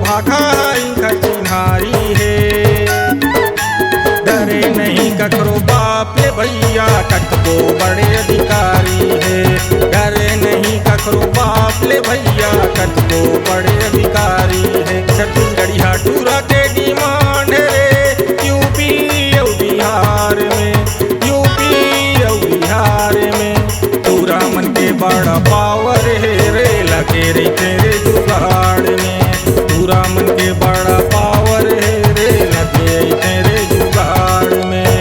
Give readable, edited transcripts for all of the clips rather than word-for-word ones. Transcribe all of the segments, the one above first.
भाखा इनका चिन्हारी है। डरे नहीं ककरो बाप ले भैया कतको बड़े अधिकारी है। डरे नहीं ककरो बाप ले भैया कतको बड़े अधिकारी है। छत्तीसगढ़िया टूरा के डिमांड रे यूपी और बिहार में, यूपी और बिहार में टूरा मन के बड़ा पावर है रे लगे रे तेरे जुगाड़ में। टूरा मन के बड़ा पावर है रे लगे तेरे जुगाड़ में।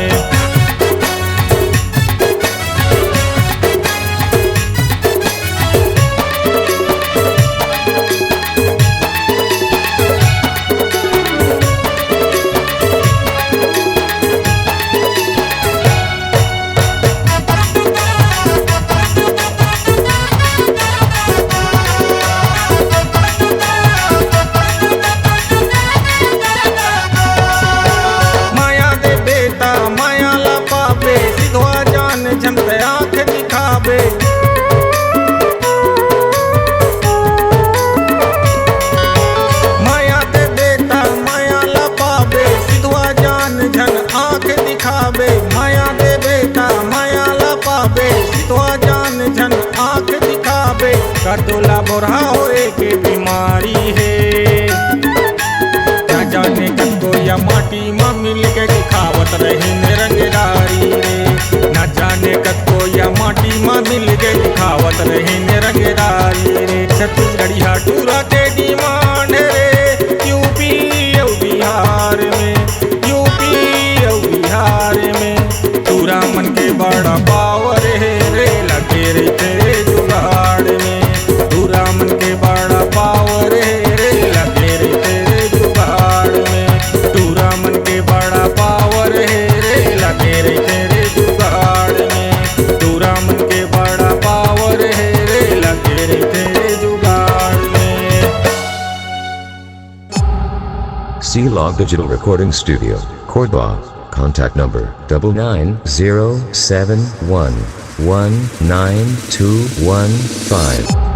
माया दे बेटा माया ला पाबे तो जान झन आँख दिखाबे। कतोला बोरा होए के बीमारी है। क्या जाने कतो या माटी में मिल के दिखावत रही रंगदारी रे। न जाने कतो या माटी में मिल के दिखावत रही रंगदारी रे। छत्तीसगढ़िया टूरा के डिमांड रे यूपी और बिहार में, यूपी और बिहार में टूरा मन के बड़ा पावर है रे लगे रे तेरे जुगाड़ में। टूरा मन के बड़ा पावर है रे लगे रे तेरे जुगाड़ में। टूरा मन के बड़ा पावर है रे लगे रे तेरे जुगाड़ में। टूरा मन के बड़ा पावर है रे लगे रे तेरे जुगाड़ में। C-Log Digital Recording Studio, Cordoba. Contact number 99071192115.